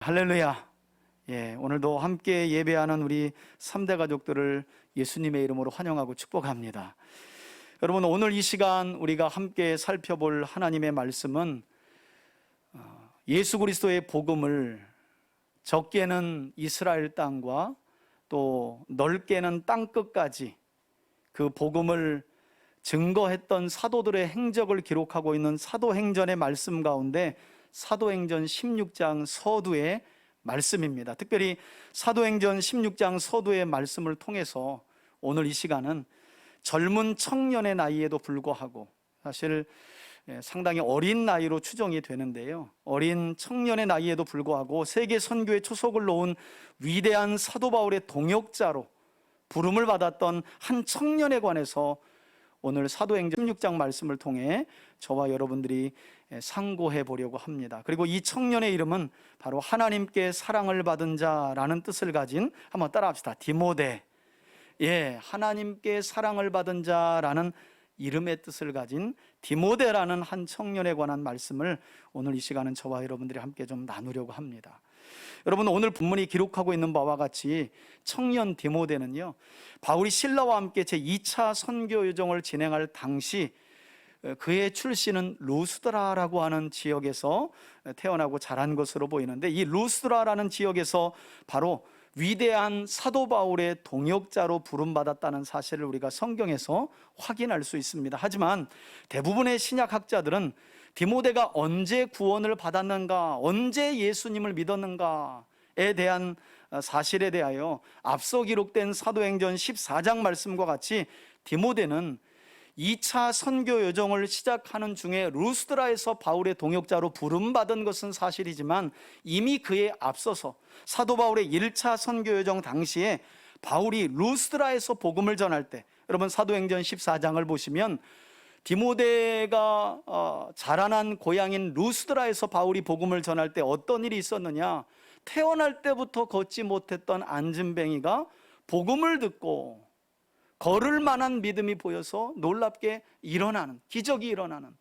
할렐루야. 오늘도 함께 예배하는 우리 3대 가족들을 예수님의 이름으로 환영하고 축복합니다. 여러분, 오늘 이 시간 우리가 함께 살펴볼 하나님의 말씀은 예수 그리스도의 복음을 적게는 이스라엘 땅과 또 넓게는 땅끝까지 그 복음을 증거했던 사도들의 행적을 기록하고 있는 사도행전의 말씀 가운데 사도행전 16장 서두의 말씀입니다. 특별히 사도행전 16장 서두의 말씀을 통해서 오늘 이 시간은 젊은 청년의 나이에도 불구하고 사실 상당히 어린 나이로 추정이 되는데요, 어린 청년의 나이에도 불구하고 세계 선교의 초석을 놓은 위대한 사도 바울의 동역자로 부름을 받았던 한 청년에 관해서 오늘 사도행전 16장 말씀을 통해 저와 여러분들이 상고해 보려고 합니다. 그리고 이 청년의 이름은 바로 하나님께 사랑을 받은 자라는 뜻을 가진, 한번 따라합시다, 디모데. 하나님께 사랑을 받은 자라는 이름의 뜻을 가진 디모데라는 한 청년에 관한 말씀을 오늘 이 시간은 저와 여러분들이 함께 좀 나누려고 합니다. 여러분, 오늘 본문이 기록하고 있는 바와 같이 청년 디모데는요, 바울이 신라와 함께 제2차 선교 여정을 진행할 당시 그의 출신은 루스드라라고 하는 지역에서 태어나고 자란 것으로 보이는데, 이 루스드라라는 지역에서 바로 위대한 사도 바울의 동역자로 부름받았다는 사실을 우리가 성경에서 확인할 수 있습니다. 하지만 대부분의 신약학자들은 디모데가 언제 구원을 받았는가, 언제 예수님을 믿었는가에 대한 사실에 대하여 앞서 기록된 사도행전 14장 말씀과 같이 디모데는 2차 선교 여정을 시작하는 중에 루스드라에서 바울의 동역자로 부름받은 것은 사실이지만, 이미 그에 앞서서 사도 바울의 1차 선교 여정 당시에 바울이 루스드라에서 복음을 전할 때, 여러분 사도행전 14장을 보시면 디모데가 자라난 고향인 루스드라에서 바울이 복음을 전할 때 어떤 일이 있었느냐, 태어날 때부터 걷지 못했던 안진뱅이가 복음을 듣고 걸을 만한 믿음이 보여서 놀랍게 일어나는, 기적이 일어나는,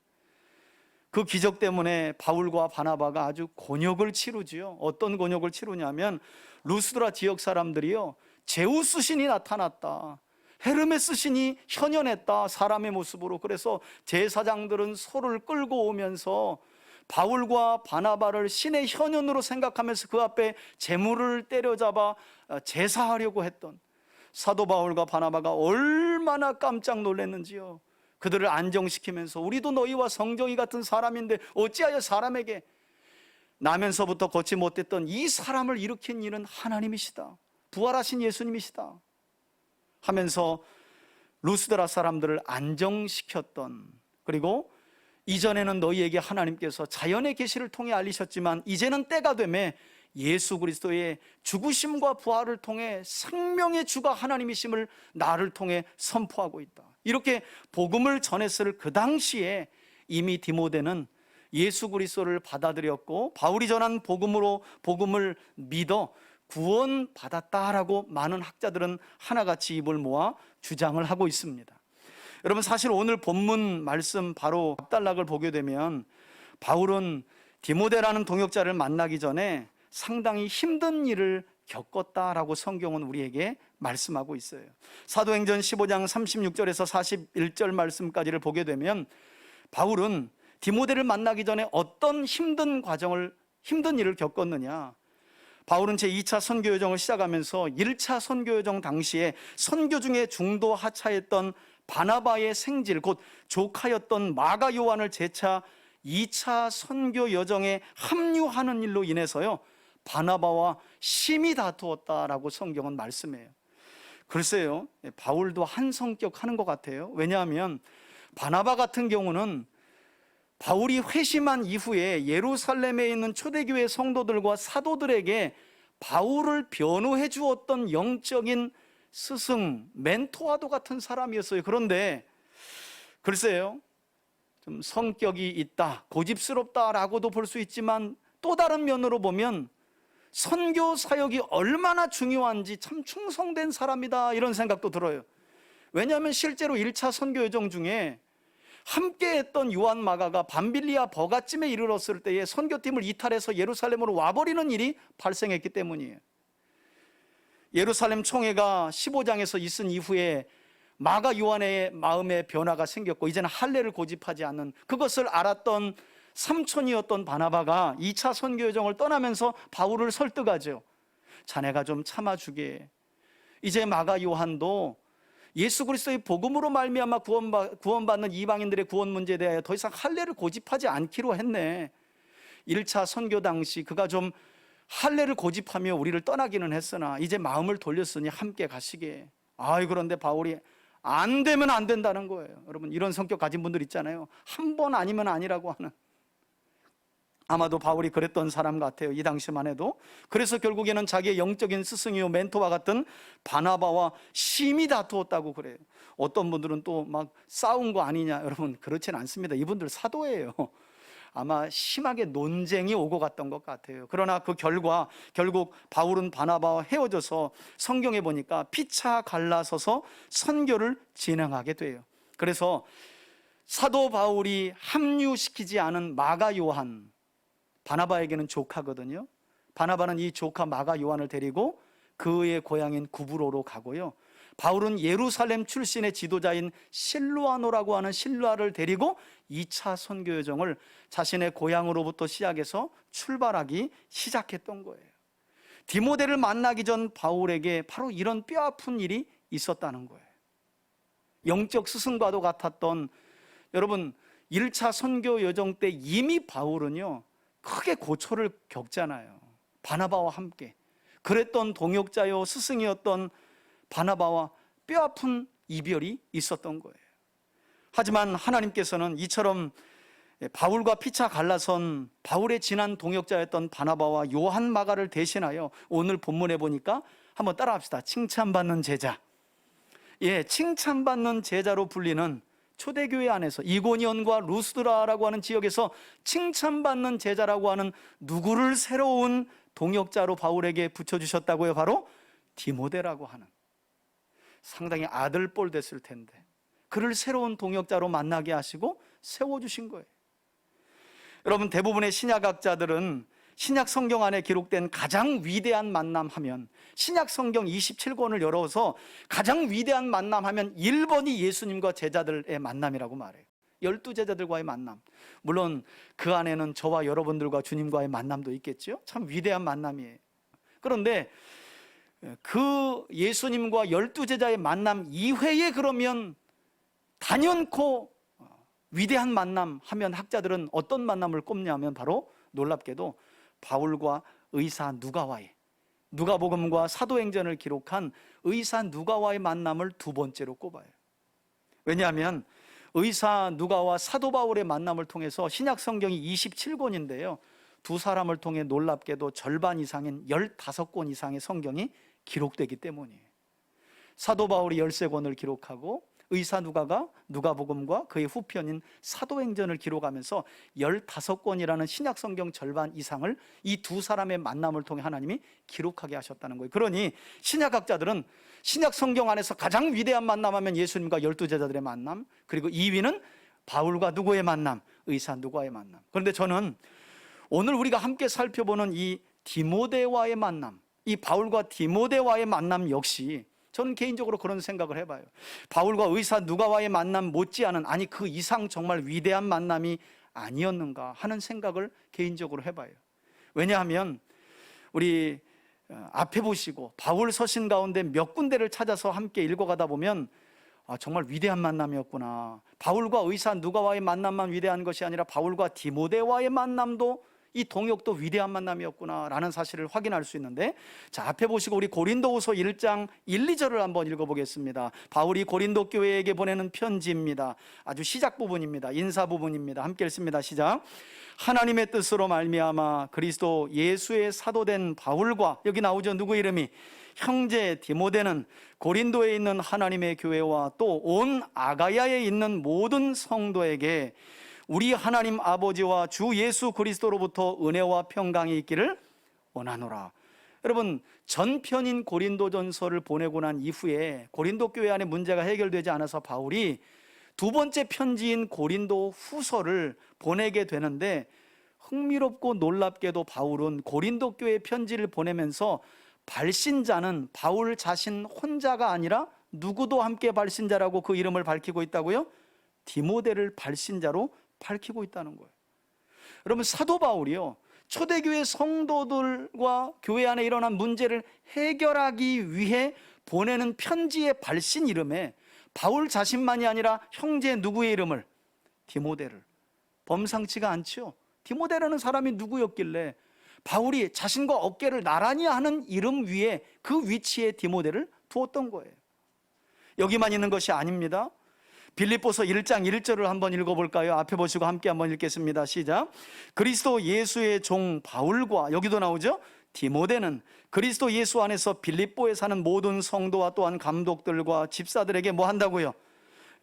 그 기적 때문에 바울과 바나바가 아주 곤욕을 치르지요. 어떤 곤욕을 치르냐면, 루스드라 지역 사람들이요, 제우스 신이 나타났다, 헤르메스 신이 현현했다, 사람의 모습으로. 그래서 제사장들은 소를 끌고 오면서 바울과 바나바를 신의 현현으로 생각하면서 그 앞에 제물을 때려잡아 제사하려고 했던 사도 바울과 바나바가 얼마나 깜짝 놀랐는지요. 그들을 안정시키면서 우리도 너희와 성정이 같은 사람인데 어찌하여 사람에게 나면서부터 걷지 못했던 이 사람을 일으킨 이는 하나님이시다, 부활하신 예수님이시다 하면서 루스드라 사람들을 안정시켰던, 그리고 이전에는 너희에게 하나님께서 자연의 계시를 통해 알리셨지만 이제는 때가 되매 예수 그리스도의 죽으심과 부활을 통해 생명의 주가 하나님이심을 나를 통해 선포하고 있다, 이렇게 복음을 전했을 그 당시에 이미 디모데는 예수 그리스도를 받아들였고 바울이 전한 복음으로 복음을 믿어 구원받았다라고 많은 학자들은 하나같이 입을 모아 주장을 하고 있습니다. 여러분, 사실 오늘 본문 말씀 바로 앞단락을 보게 되면 바울은 디모데라는 동역자를 만나기 전에 상당히 힘든 일을 겪었다라고 성경은 우리에게 말씀하고 있어요. 사도행전 15장 36절에서 41절 말씀까지를 보게 되면 바울은 디모데를 만나기 전에 어떤 힘든 일을 겪었느냐, 바울은 제2차 선교 여정을 시작하면서 1차 선교 여정 당시에 선교 중에 중도 하차했던 바나바의 생질, 곧 조카였던 마가 요한을 재차 2차 선교 여정에 합류하는 일로 인해서요, 바나바와 심히 다투었다라고 성경은 말씀해요. 글쎄요, 바울도 한 성격 하는 것 같아요. 왜냐하면 바나바 같은 경우는 바울이 회심한 이후에 예루살렘에 있는 초대교회 성도들과 사도들에게 바울을 변호해 주었던 영적인 스승, 멘토와도 같은 사람이었어요. 그런데 글쎄요, 좀 성격이 있다, 고집스럽다라고도 볼 수 있지만 또 다른 면으로 보면 선교 사역이 얼마나 중요한지 참 충성된 사람이다, 이런 생각도 들어요. 왜냐하면 실제로 1차 선교 여정 중에 함께했던 요한 마가가 밤빌리아 버가쯤에 이르렀을 때에 선교팀을 이탈해서 예루살렘으로 와버리는 일이 발생했기 때문이에요. 예루살렘 총회가 15장에서 있은 이후에 마가 요한의 마음에 변화가 생겼고 이제는 할례를 고집하지 않는, 그것을 알았던 삼촌이었던 바나바가 2차 선교 여정을 떠나면서 바울을 설득하죠. 자네가 좀 참아주게. 이제 마가 요한도 예수 그리스도의 복음으로 말미암아 구원받는 이방인들의 구원 문제에 대하여 더 이상 할례를 고집하지 않기로 했네. 1차 선교 당시 그가 좀 할례를 고집하며 우리를 떠나기는 했으나 이제 마음을 돌렸으니 함께 가시게. 그런데 바울이 안 되면 안 된다는 거예요. 여러분, 이런 성격 가진 분들 있잖아요. 한 번 아니면 아니라고 하는. 아마도 바울이 그랬던 사람 같아요, 이 당시만 해도. 그래서 결국에는 자기의 영적인 스승이요 멘토와 같은 바나바와 심히 다투었다고 그래요. 어떤 분들은 또 막 싸운 거 아니냐. 여러분, 그렇지는 않습니다. 이분들 사도예요. 아마 심하게 논쟁이 오고 갔던 것 같아요. 그러나 그 결과 결국 바울은 바나바와 헤어져서 성경에 보니까 피차 갈라서서 선교를 진행하게 돼요. 그래서 사도 바울이 합류시키지 않은 마가 요한, 바나바에게는 조카거든요. 바나바는 이 조카 마가 요한을 데리고 그의 고향인 구브로로 가고요. 바울은 예루살렘 출신의 지도자인 실루아노라고 하는 실루아를 데리고 2차 선교 여정을 자신의 고향으로부터 시작해서 출발하기 시작했던 거예요. 디모데를 만나기 전 바울에게 바로 이런 뼈아픈 일이 있었다는 거예요. 영적 스승과도 같았던, 여러분, 1차 선교 여정 때 이미 바울은요 크게 고초를 겪잖아요. 바나바와 함께 그랬던 동역자요 스승이었던 바나바와 뼈아픈 이별이 있었던 거예요. 하지만 하나님께서는 이처럼 바울과 피차 갈라선 바울의 지난 동역자였던 바나바와 요한 마가를 대신하여 오늘 본문에 보니까 한번 따라합시다. 칭찬받는 제자. 칭찬받는 제자로 불리는 초대교회 안에서 이고니온과 루스드라라고 하는 지역에서 칭찬받는 제자라고 하는 누구를 새로운 동역자로 바울에게 붙여주셨다고요? 바로 디모데라고 하는, 상당히 아들뻘 됐을 텐데 그를 새로운 동역자로 만나게 하시고 세워주신 거예요. 여러분, 대부분의 신약학자들은 신약 성경 안에 기록된 가장 위대한 만남 하면, 신약 성경 27권을 열어서 가장 위대한 만남 하면 1번이 예수님과 제자들의 만남이라고 말해요. 12제자들과의 만남. 물론 그 안에는 저와 여러분들과 주님과의 만남도 있겠죠. 참 위대한 만남이에요. 그런데 그 예수님과 12제자의 만남 이외에 그러면 단연코 위대한 만남 하면 학자들은 어떤 만남을 꼽냐면 바로 놀랍게도 바울과 의사 누가와의, 누가복음과 사도행전을 기록한 의사 누가와의 만남을 두 번째로 꼽아요. 왜냐하면 의사 누가와 사도 바울의 만남을 통해서 신약 성경이 27권인데요 두 사람을 통해 놀랍게도 절반 이상인 15권 이상의 성경이 기록되기 때문이에요. 사도 바울이 13권을 기록하고 의사 누가가 누가복음과 그의 후편인 사도행전을 기록하면서 15권이라는 신약 성경 절반 이상을 이 두 사람의 만남을 통해 하나님이 기록하게 하셨다는 거예요. 그러니 신약학자들은 신약 성경 안에서 가장 위대한 만남하면 예수님과 12제자들의 만남, 그리고 2위는 바울과 누구의 만남? 의사 누가의 만남. 그런데 저는 오늘 우리가 함께 살펴보는 이 디모데와의 만남, 이 바울과 디모데와의 만남 역시 저는 개인적으로 그런 생각을 해봐요. 바울과 의사 누가와의 만남 못지않은, 아니 그 이상 정말 위대한 만남이 아니었는가 하는 생각을 개인적으로 해봐요. 왜냐하면 우리 앞에 보시고 바울 서신 가운데 몇 군데를 찾아서 함께 읽어가다 보면 정말 위대한 만남이었구나. 바울과 의사 누가와의 만남만 위대한 것이 아니라 바울과 디모데와의 만남도, 이 동역도 위대한 만남이었구나 라는 사실을 확인할 수 있는데, 자, 앞에 보시고 우리 고린도후서 1장 1, 2절을 한번 읽어보겠습니다. 바울이 고린도 교회에게 보내는 편지입니다. 아주 시작 부분입니다. 인사 부분입니다. 함께 읽습니다. 시작. 하나님의 뜻으로 말미암아 그리스도 예수의 사도된 바울과, 여기 나오죠, 누구 이름이? 형제 디모데는 고린도에 있는 하나님의 교회와 또 온 아가야에 있는 모든 성도에게 우리 하나님 아버지와 주 예수 그리스도로부터 은혜와 평강이 있기를 원하노라. 여러분, 전편인 고린도전서를 보내고 난 이후에 고린도 교회 안에 문제가 해결되지 않아서 바울이 두 번째 편지인 고린도 후서를 보내게 되는데, 흥미롭고 놀랍게도 바울은 고린도 교회 편지를 보내면서 발신자는 바울 자신 혼자가 아니라 누구도 함께 발신자라고 그 이름을 밝히고 있다고요? 디모데를 발신자로 밝히고 있다는 거예요. 여러분, 사도 바울이요, 초대교회 성도들과 교회 안에 일어난 문제를 해결하기 위해 보내는 편지의 발신 이름에 바울 자신만이 아니라 형제 누구의 이름을? 디모데를. 범상치가 않죠. 디모데라는 사람이 누구였길래 바울이 자신과 어깨를 나란히 하는 이름 위에 그 위치에 디모데를 두었던 거예요. 여기만 있는 것이 아닙니다. 빌립보서 1장 1절을 한번 읽어볼까요? 앞에 보시고 함께 한번 읽겠습니다. 시작. 그리스도 예수의 종 바울과, 여기도 나오죠, 디모데는 그리스도 예수 안에서 빌립보에 사는 모든 성도와 또한 감독들과 집사들에게 뭐 한다고요?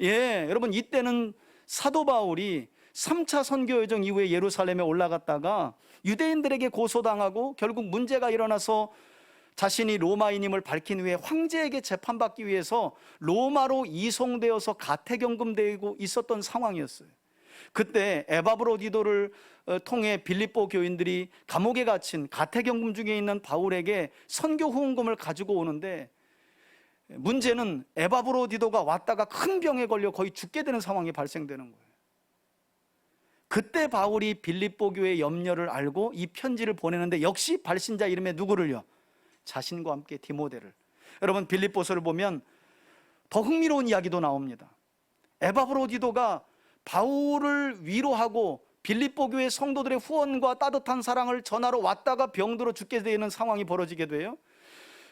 예, 여러분, 이때는 사도 바울이 3차 선교 여정 이후에 예루살렘에 올라갔다가 유대인들에게 고소당하고 결국 문제가 일어나서 자신이 로마인임을 밝힌 후에 황제에게 재판받기 위해서 로마로 이송되어서 가택연금되고 있었던 상황이었어요. 그때 에바브로디도를 통해 빌립보 교인들이 감옥에 갇힌 가택연금 중에 있는 바울에게 선교 후원금을 가지고 오는데, 문제는 에바브로디도가 왔다가 큰 병에 걸려 거의 죽게 되는 상황이 발생되는 거예요. 그때 바울이 빌립보 교회의 염려를 알고 이 편지를 보내는데, 역시 발신자 이름에 누구를요? 자신과 함께 디모데를. 여러분, 빌립보서를 보면 더 흥미로운 이야기도 나옵니다. 에바브로디도가 바울을 위로하고 빌립보 교회 성도들의 후원과 따뜻한 사랑을 전하러 왔다가 병들어 죽게 되는 상황이 벌어지게 돼요.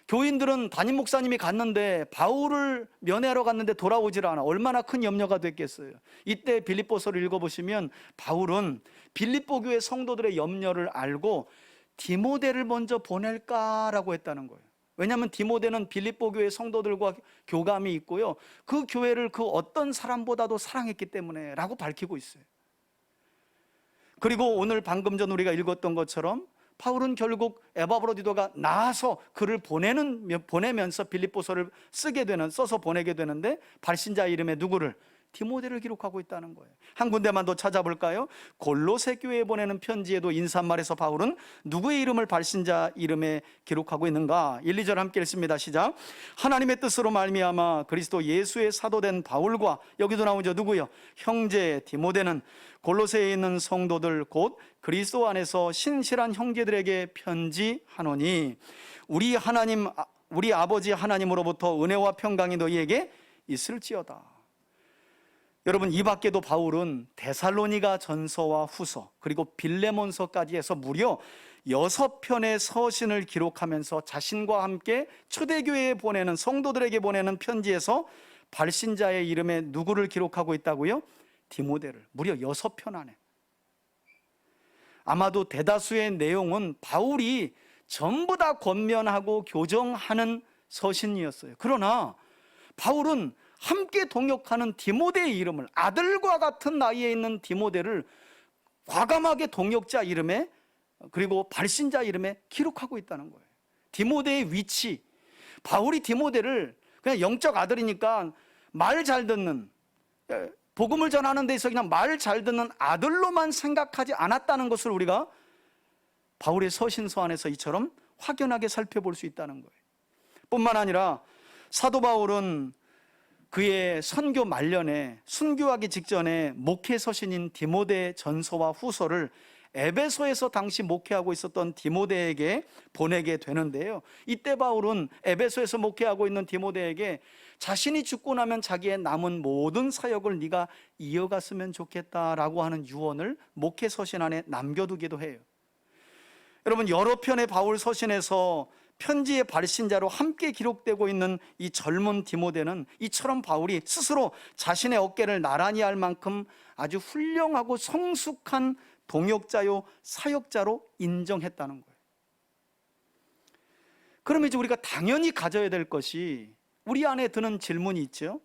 교인들은 담임 목사님이 갔는데 바울을 면회하러 갔는데 돌아오질 않아. 얼마나 큰 염려가 됐겠어요. 이때 빌립보서를 읽어보시면 바울은 빌립보 교회 성도들의 염려를 알고 디모데를 먼저 보낼까라고 했다는 거예요. 왜냐하면 디모데는 빌립보 교회 성도들과 교감이 있고요, 그 교회를 그 어떤 사람보다도 사랑했기 때문에 라고 밝히고 있어요. 그리고 오늘 방금 전 우리가 읽었던 것처럼 바울은 결국 에바브로디도가 나아서 그를 보내면서 빌립보서를 써서 보내게 되는데, 발신자 이름에 누구를? 디모데를 기록하고 있다는 거예요. 한 군데만 더 찾아볼까요? 골로새 교회에 보내는 편지에도 인사말에서 바울은 누구의 이름을 발신자 이름에 기록하고 있는가? 1, 2절 함께 읽습니다. 시작. 하나님의 뜻으로 말미암아 그리스도 예수의 사도된 바울과, 여기도 나오죠, 누구요? 형제 디모데는 골로새에 있는 성도들 곧 그리스도 안에서 신실한 형제들에게 편지하노니 우리 아버지 하나님으로부터 은혜와 평강이 너희에게 있을지어다. 여러분, 이 밖에도 바울은 데살로니가 전서와 후서, 그리고 빌레몬서까지 해서 무려 6편의 서신을 기록하면서 자신과 함께 초대교회에 보내는, 성도들에게 보내는 편지에서 발신자의 이름에 누구를 기록하고 있다고요? 디모데를. 무려 6편 안에. 아마도 대다수의 내용은 바울이 전부 다 권면하고 교정하는 서신이었어요. 그러나 바울은 함께 동역하는 디모데의 이름을, 아들과 같은 나이에 있는 디모데를 과감하게 동역자 이름에, 그리고 발신자 이름에 기록하고 있다는 거예요. 디모데의 위치, 바울이 디모데를 그냥 영적 아들이니까 말 잘 듣는, 복음을 전하는 데 있어서 그냥 말 잘 듣는 아들로만 생각하지 않았다는 것을 우리가 바울의 서신서 안에서 이처럼 확연하게 살펴볼 수 있다는 거예요. 뿐만 아니라 사도 바울은 그의 선교 말년에, 순교하기 직전에 목회 서신인 디모데 전서와 후서를 에베소에서 당시 목회하고 있었던 디모데에게 보내게 되는데요, 이때 바울은 에베소에서 목회하고 있는 디모데에게 자신이 죽고 나면 자기의 남은 모든 사역을 네가 이어갔으면 좋겠다라고 하는 유언을 목회 서신 안에 남겨두기도 해요. 여러분, 여러 편의 바울 서신에서 편지의 발신자로 함께 기록되고 있는 이 젊은 디모데는 이처럼 바울이 스스로 자신의 어깨를 나란히 할 만큼 아주 훌륭하고 성숙한 동역자요 사역자로 인정했다는 거예요. 그럼 이제 우리가 당연히 가져야 될 것이, 우리 안에 드는 질문이 있죠.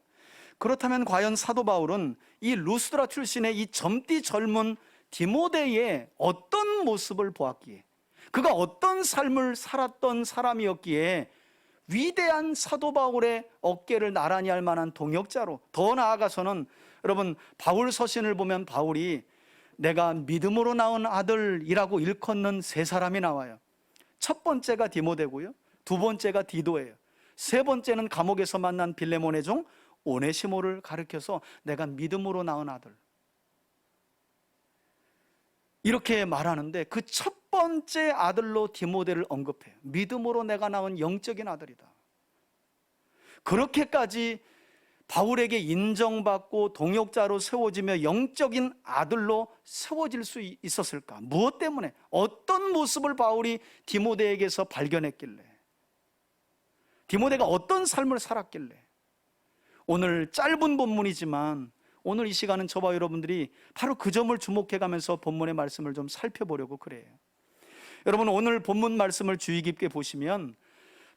그렇다면 과연 사도 바울은 이 루스드라 출신의 이 젊디 젊은 디모데의 어떤 모습을 보았기에, 그가 어떤 삶을 살았던 사람이었기에 위대한 사도 바울의 어깨를 나란히 할 만한 동역자로, 더 나아가서는 여러분, 바울 서신을 보면 바울이 내가 믿음으로 낳은 아들이라고 일컫는 세 사람이 나와요. 첫 번째가 디모데고요, 두 번째가 디도예요. 세 번째는 감옥에서 만난 빌레몬의 종 오네시모를 가리켜서 내가 믿음으로 낳은 아들, 이렇게 말하는데 그 첫 번째 아들로 디모데를 언급해요. 믿음으로 내가 낳은 영적인 아들이다. 그렇게까지 바울에게 인정받고 동역자로 세워지며 영적인 아들로 세워질 수 있었을까? 무엇 때문에? 어떤 모습을 바울이 디모데에게서 발견했길래? 디모데가 어떤 삶을 살았길래? 오늘 짧은 본문이지만 오늘 이 시간은 저와 여러분들이 바로 그 점을 주목해가면서 본문의 말씀을 좀 살펴보려고 그래요. 여러분, 오늘 본문 말씀을 주의 깊게 보시면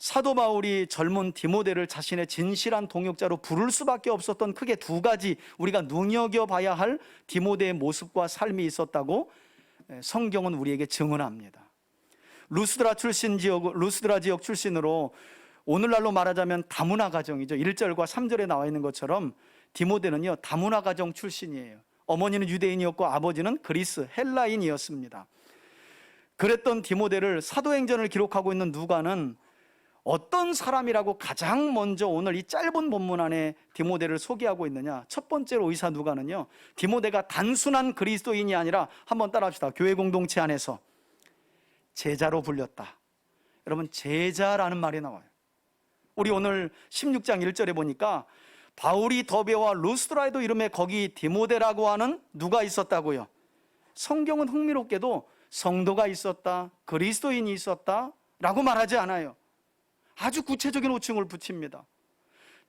사도 바울이 젊은 디모데를 자신의 진실한 동역자로 부를 수밖에 없었던 크게 두 가지 우리가 눈여겨봐야 할 디모데의 모습과 삶이 있었다고 성경은 우리에게 증언합니다. 루스드라 지역 출신으로 오늘날로 말하자면 다문화 가정이죠. 1절과 3절에 나와 있는 것처럼 디모데는요, 다문화 가정 출신이에요. 어머니는 유대인이었고 아버지는 그리스 헬라인이었습니다. 그랬던 디모데를 사도행전을 기록하고 있는 누가는 어떤 사람이라고 가장 먼저 오늘 이 짧은 본문 안에 디모데를 소개하고 있느냐? 첫 번째로 의사 누가는요, 디모데가 단순한 그리스도인이 아니라, 한번 따라합시다. 교회 공동체 안에서 제자로 불렸다. 여러분, 제자라는 말이 나와요. 우리 오늘 16장 1절에 보니까 바울이 더베와 루스드라에도 이름에 거기 디모데라고 하는 누가 있었다고요? 성경은 흥미롭게도 성도가 있었다, 그리스도인이 있었다 라고 말하지 않아요. 아주 구체적인 호칭을 붙입니다.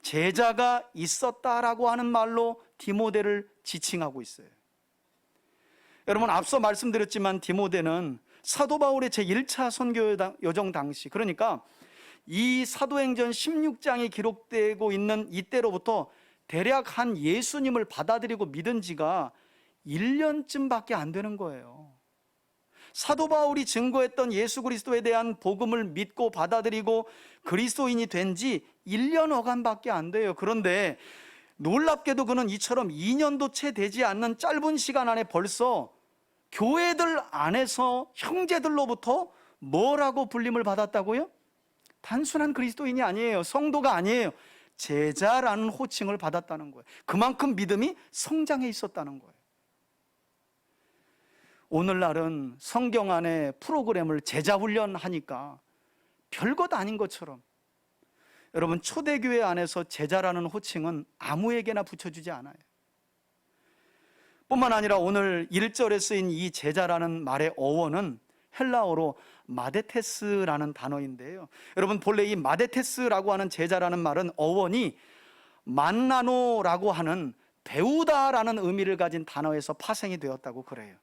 제자가 있었다라고 하는 말로 디모데를 지칭하고 있어요. 여러분, 앞서 말씀드렸지만 디모데는 사도 바울의 제1차 선교 여정 당시, 그러니까 이 사도행전 16장이 기록되고 있는 이때로부터 대략 한 예수님을 받아들이고 믿은 지가 1년쯤밖에 안 되는 거예요. 사도 바울이 증거했던 예수 그리스도에 대한 복음을 믿고 받아들이고 그리스도인이 된 지 1년 어간밖에 안 돼요. 그런데 놀랍게도 그는 이처럼 2년도 채 되지 않는 짧은 시간 안에 벌써 교회들 안에서 형제들로부터 뭐라고 불림을 받았다고요? 단순한 그리스도인이 아니에요. 성도가 아니에요. 제자라는 호칭을 받았다는 거예요. 그만큼 믿음이 성장해 있었다는 거예요. 오늘날은 성경 안에 프로그램을 제자 훈련하니까 별것 아닌 것처럼, 여러분, 초대교회 안에서 제자라는 호칭은 아무에게나 붙여주지 않아요. 뿐만 아니라 오늘 1절에 쓰인 이 제자라는 말의 어원은 헬라어로 마데테스라는 단어인데요, 여러분, 본래 이 마데테스라고 하는 제자라는 말은 어원이 만나노라고 하는 배우다라는 의미를 가진 단어에서 파생이 되었다고 그래요.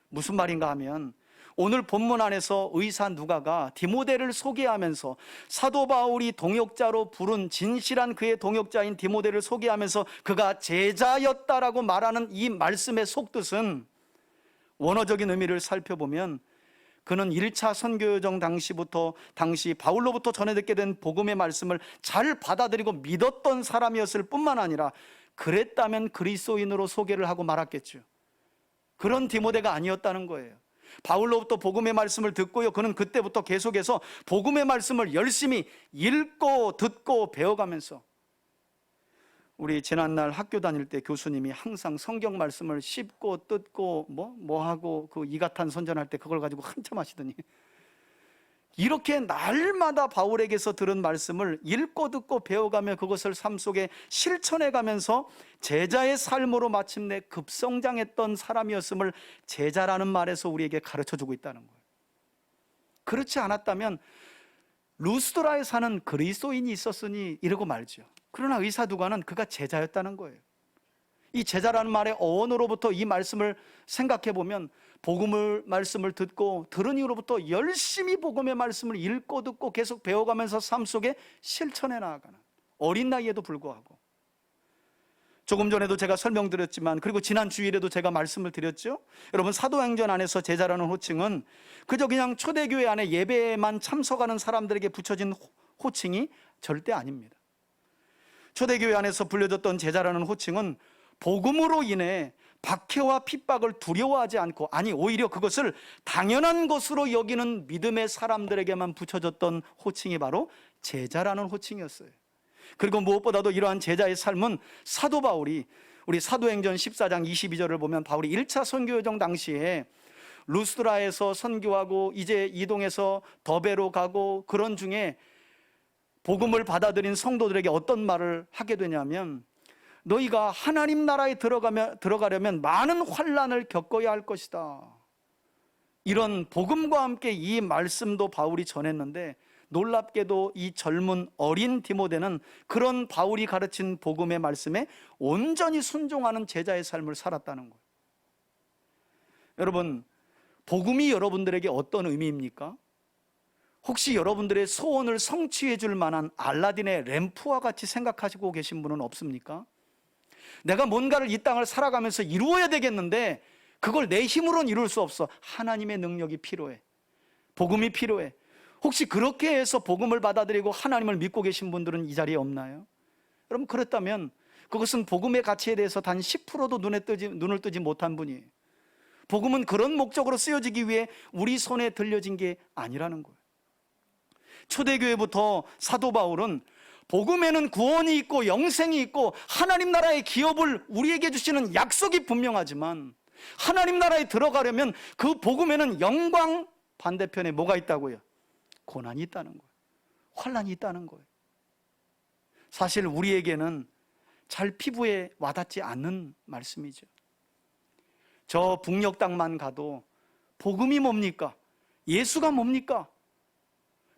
무슨 말인가 하면 오늘 본문 안에서 의사 누가가 디모데를 소개하면서 사도 바울이 동역자로 부른 진실한 그의 동역자인 디모데를 소개하면서 그가 제자였다라고 말하는 이 말씀의 속뜻은, 원어적인 의미를 살펴보면 그는 1차 선교여정 당시 바울로부터 전해 듣게 된 복음의 말씀을 잘 받아들이고 믿었던 사람이었을 뿐만 아니라 그랬다면 그리스도인으로 소개를 하고 말았겠죠. 그런 디모데가 아니었다는 거예요. 바울로부터 복음의 말씀을 듣고요, 그는 그때부터 계속해서 복음의 말씀을 열심히 읽고 듣고 배워가면서, 우리 지난날 학교 다닐 때 교수님이 항상 성경 말씀을 씹고 뜯고 뭐하고 그 이가탄 선전할 때 그걸 가지고 한참 하시더니, 이렇게 날마다 바울에게서 들은 말씀을 읽고 듣고 배워가며 그것을 삶 속에 실천해가면서 제자의 삶으로 마침내 급성장했던 사람이었음을 제자라는 말에서 우리에게 가르쳐주고 있다는 거예요. 그렇지 않았다면 루스드라에 사는 그리스도인이 있었으니 이러고 말죠. 그러나 의사 누가는 그가 제자였다는 거예요. 이 제자라는 말의 어원으로부터 이 말씀을 생각해 보면 복음의 말씀을 듣고 들은 이후로부터 열심히 복음의 말씀을 읽고 듣고 계속 배워가면서 삶 속에 실천해 나아가는, 어린 나이에도 불구하고, 조금 전에도 제가 설명드렸지만, 그리고 지난 주일에도 제가 말씀을 드렸죠. 여러분, 사도행전 안에서 제자라는 호칭은 그저 그냥 초대교회 안에 예배에만 참석하는 사람들에게 붙여진 호칭이 절대 아닙니다. 초대교회 안에서 불려졌던 제자라는 호칭은 복음으로 인해 박해와 핍박을 두려워하지 않고, 아니 오히려 그것을 당연한 것으로 여기는 믿음의 사람들에게만 붙여졌던 호칭이 바로 제자라는 호칭이었어요. 그리고 무엇보다도 이러한 제자의 삶은 사도 바울이 우리 사도행전 14장 22절을 보면 바울이 1차 선교 여정 당시에 루스드라에서 선교하고 이제 이동해서 더베로 가고 그런 중에 복음을 받아들인 성도들에게 어떤 말을 하게 되냐면, 너희가 하나님 나라에 들어가려면 많은 환난을 겪어야 할 것이다. 이런 복음과 함께 이 말씀도 바울이 전했는데, 놀랍게도 이 젊은 어린 디모데는 그런 바울이 가르친 복음의 말씀에 온전히 순종하는 제자의 삶을 살았다는 거예요. 여러분, 복음이 여러분들에게 어떤 의미입니까? 혹시 여러분들의 소원을 성취해 줄 만한 알라딘의 램프와 같이 생각하시고 계신 분은 없습니까? 내가 뭔가를 이 땅을 살아가면서 이루어야 되겠는데 그걸 내 힘으로는 이룰 수 없어. 하나님의 능력이 필요해. 복음이 필요해. 혹시 그렇게 해서 복음을 받아들이고 하나님을 믿고 계신 분들은 이 자리에 없나요? 여러분, 그렇다면 그것은 복음의 가치에 대해서 단 10%도 눈을 뜨지 못한 분이에요. 복음은 그런 목적으로 쓰여지기 위해 우리 손에 들려진 게 아니라는 거예요. 초대교회부터 사도 바울은 복음에는 구원이 있고 영생이 있고 하나님 나라의 기업을 우리에게 주시는 약속이 분명하지만, 하나님 나라에 들어가려면 그 복음에는 영광 반대편에 뭐가 있다고요? 고난이 있다는 거예요. 환난이 있다는 거예요. 사실 우리에게는 잘 피부에 와닿지 않는 말씀이죠. 저 북녘 땅만 가도 복음이 뭡니까? 예수가 뭡니까?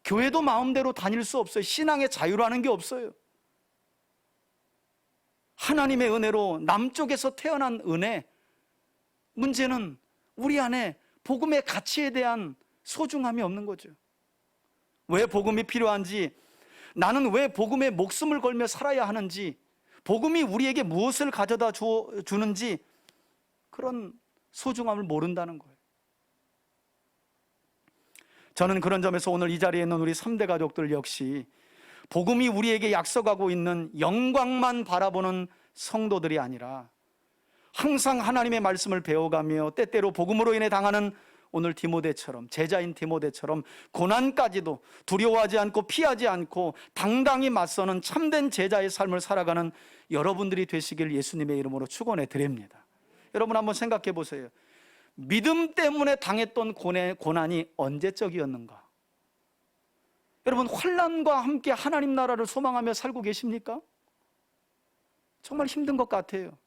교회도 마음대로 다닐 수 없어요. 신앙의 자유라는 게 없어요. 하나님의 은혜로 남쪽에서 태어난 은혜, 문제는 우리 안에 복음의 가치에 대한 소중함이 없는 거죠. 왜 복음이 필요한지, 나는 왜 복음에 목숨을 걸며 살아야 하는지, 복음이 우리에게 무엇을 가져다 주는지 그런 소중함을 모른다는 거예요. 저는 그런 점에서 오늘 이 자리에 있는 우리 3대 가족들 역시 복음이 우리에게 약속하고 있는 영광만 바라보는 성도들이 아니라 항상 하나님의 말씀을 배워가며 때때로 복음으로 인해 당하는 오늘 디모데처럼, 제자인 디모데처럼 고난까지도 두려워하지 않고 피하지 않고 당당히 맞서는 참된 제자의 삶을 살아가는 여러분들이 되시길 예수님의 이름으로 축원해 드립니다. 여러분, 한번 생각해 보세요. 믿음 때문에 당했던 고난이 언제적이었는가? 여러분, 환난과 함께 하나님 나라를 소망하며 살고 계십니까? 정말 힘든 것 같아요.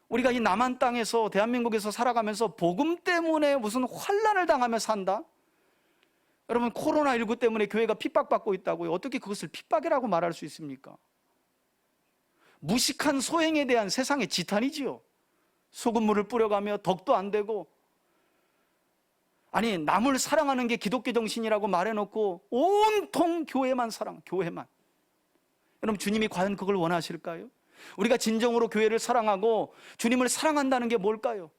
우리가 이 남한 땅에서, 대한민국에서 살아가면서 복음 때문에 무슨 환난을 당하며 산다? 여러분, 코로나19 때문에 교회가 핍박받고 있다고요. 어떻게 그것을 핍박이라고 말할 수 있습니까? 무식한 소행에 대한 세상의 지탄이지요. 소금물을 뿌려가며 덕도 안 되고, 아니 남을 사랑하는 게 기독교 정신이라고 말해놓고 온통 교회만 교회만. 여러분, 주님이 과연 그걸 원하실까요? 우리가 진정으로 교회를 사랑하고 주님을 사랑한다는 게 뭘까요?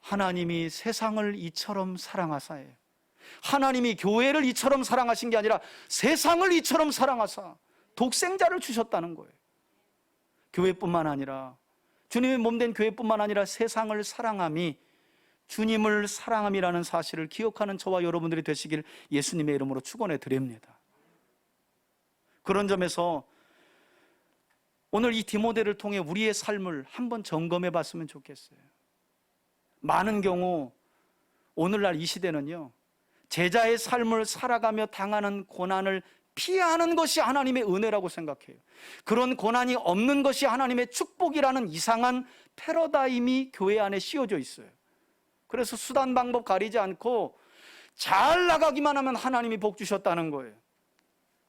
하나님이 세상을 이처럼 사랑하사예요. 하나님이 교회를 이처럼 사랑하신 게 아니라 세상을 이처럼 사랑하사 독생자를 주셨다는 거예요. 교회뿐만 아니라, 주님의 몸된 교회뿐만 아니라 세상을 사랑함이 주님을 사랑함이라는 사실을 기억하는 저와 여러분들이 되시길 예수님의 이름으로 축원해 드립니다. 그런 점에서 오늘 이 디모데를 통해 우리의 삶을 한번 점검해 봤으면 좋겠어요. 많은 경우 오늘날 이 시대는요, 제자의 삶을 살아가며 당하는 고난을 피하는 것이 하나님의 은혜라고 생각해요. 그런 고난이 없는 것이 하나님의 축복이라는 이상한 패러다임이 교회 안에 씌워져 있어요. 그래서 수단 방법 가리지 않고 잘 나가기만 하면 하나님이 복 주셨다는 거예요.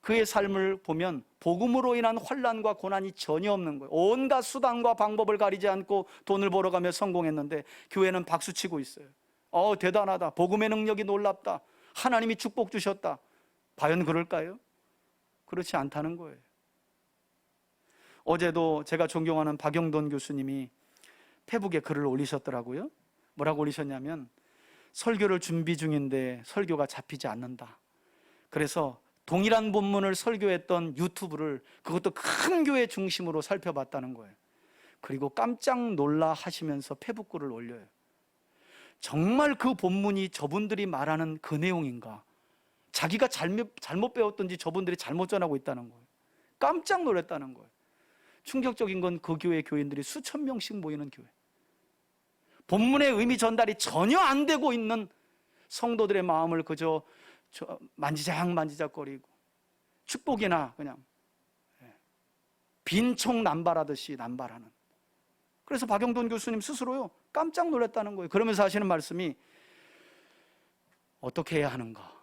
그의 삶을 보면 복음으로 인한 환난과 고난이 전혀 없는 거예요. 온갖 수단과 방법을 가리지 않고 돈을 벌어가며 성공했는데 교회는 박수치고 있어요. 대단하다. 복음의 능력이 놀랍다. 하나님이 축복 주셨다. 과연 그럴까요? 그렇지 않다는 거예요. 어제도 제가 존경하는 박영돈 교수님이 페북에 글을 올리셨더라고요. 뭐라고 올리셨냐면, 설교를 준비 중인데 설교가 잡히지 않는다. 그래서 동일한 본문을 설교했던 유튜브를, 그것도 큰 교회 중심으로 살펴봤다는 거예요. 그리고 깜짝 놀라 하시면서 페북글을 올려요. 정말 그 본문이 저분들이 말하는 그 내용인가? 자기가 잘못 배웠던지 저분들이 잘못 전하고 있다는 거예요. 깜짝 놀랐다는 거예요. 충격적인 건 그 교회 교인들이 수천 명씩 모이는 교회, 본문의 의미 전달이 전혀 안 되고 있는 성도들의 마음을 그저 만지작거리고 축복이나 그냥 빈총 남발하듯이 남발하는. 그래서 박영돈 교수님 스스로요 깜짝 놀랐다는 거예요. 그러면서 하시는 말씀이, 어떻게 해야 하는가?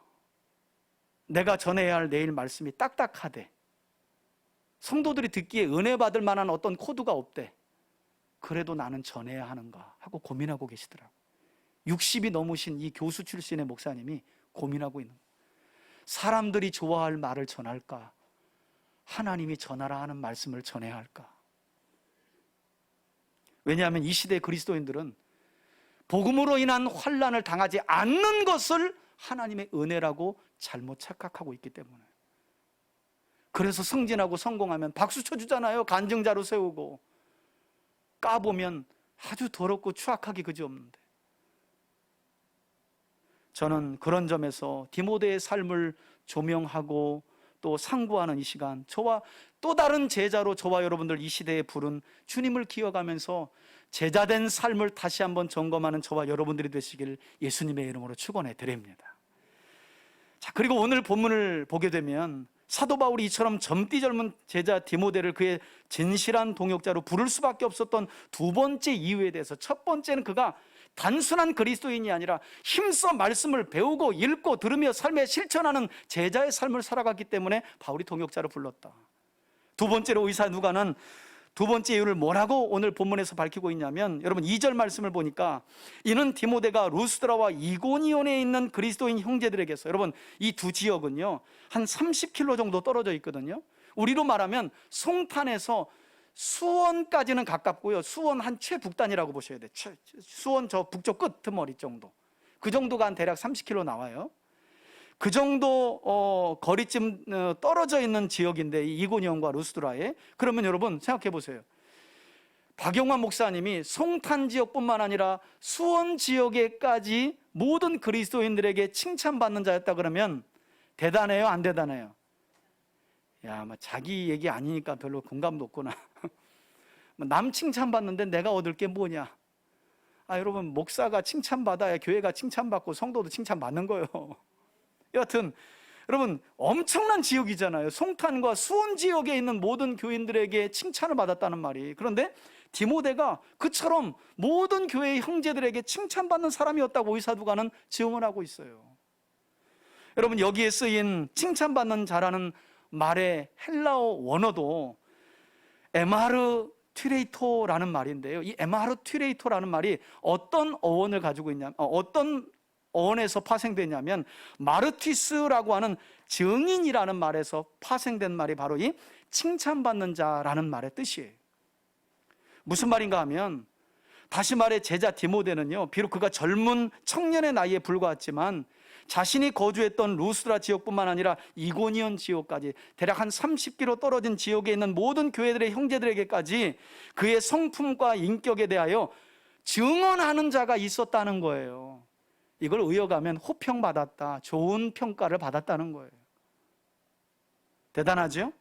내가 전해야 할 내일 말씀이 딱딱하대. 성도들이 듣기에 은혜 받을 만한 어떤 코드가 없대. 그래도 나는 전해야 하는가 하고 고민하고 계시더라고요. 60이 넘으신 이 교수 출신의 목사님이 고민하고 있는 거예요. 사람들이 좋아할 말을 전할까? 하나님이 전하라 하는 말씀을 전해야 할까? 왜냐하면 이 시대 그리스도인들은 복음으로 인한 환난을 당하지 않는 것을 하나님의 은혜라고 잘못 착각하고 있기 때문에. 그래서 승진하고 성공하면 박수 쳐주잖아요. 간증자로 세우고. 까보면 아주 더럽고 추악하기 그지없는데. 저는 그런 점에서 디모데의 삶을 조명하고 또 상고하는 이 시간, 저와 또 다른 제자로 저와 여러분들 이 시대에 부른 주님을 기억하면서 제자된 삶을 다시 한번 점검하는 저와 여러분들이 되시길 예수님의 이름으로 축원해 드립니다. 자, 그리고 오늘 본문을 보게 되면 사도 바울이 이처럼 젊디 젊은 제자 디모데를 그의 진실한 동역자로 부를 수밖에 없었던 두 번째 이유에 대해서, 첫 번째는 그가 단순한 그리스도인이 아니라 힘써 말씀을 배우고 읽고 들으며 삶에 실천하는 제자의 삶을 살아갔기 때문에 바울이 동역자로 불렀다. 두 번째로 의사 누가는 두 번째 이유를 뭐라고 오늘 본문에서 밝히고 있냐면, 여러분 2절 말씀을 보니까, 이는 디모데가 루스드라와 이고니온에 있는 그리스도인 형제들에게서, 여러분 이 두 지역은요 한 30km 정도 떨어져 있거든요. 우리로 말하면 송탄에서 수원까지는 가깝고요, 수원 한 최북단이라고 보셔야 돼요. 수원 저 북쪽 끝머리 정도, 그 정도가 한 대략 30km 나와요. 그 정도 거리쯤 떨어져 있는 지역인데, 이고니온과 루스드라에. 그러면 여러분 생각해 보세요. 박용환 목사님이 송탄 지역뿐만 아니라 수원 지역에까지 모든 그리스도인들에게 칭찬받는 자였다 그러면 대단해요, 안 대단해요? 야, 자기 얘기 아니니까 별로 공감도 없구나. 남 칭찬받는데 내가 얻을 게 뭐냐? 여러분, 목사가 칭찬받아야 교회가 칭찬받고 성도도 칭찬받는 거예요. 여하튼 여러분, 엄청난 지역이잖아요. 송탄과 수원 지역에 있는 모든 교인들에게 칭찬을 받았다는 말이. 그런데 디모데가 그처럼 모든 교회의 형제들에게 칭찬받는 사람이었다고 의사 누가는 증언하고 있어요. 여러분, 여기에 쓰인 칭찬받는 자라는 말의 헬라어 원어도 에마르튀레이토라는 말인데요, 이 에마르튀레이토라는 말이 어떤 어원을 가지고 있냐면, 어떤 어원에서 파생되냐면, 마르티스라고 하는 증인이라는 말에서 파생된 말이 바로 이 칭찬받는 자라는 말의 뜻이에요. 무슨 말인가 하면, 다시 말해 제자 디모데는요, 비록 그가 젊은 청년의 나이에 불과했지만 자신이 거주했던 루스드라 지역뿐만 아니라 이고니온 지역까지 대략 한 30km 떨어진 지역에 있는 모든 교회들의 형제들에게까지 그의 성품과 인격에 대하여 증언하는 자가 있었다는 거예요. 이걸 의역하면 호평받았다, 좋은 평가를 받았다는 거예요. 대단하죠?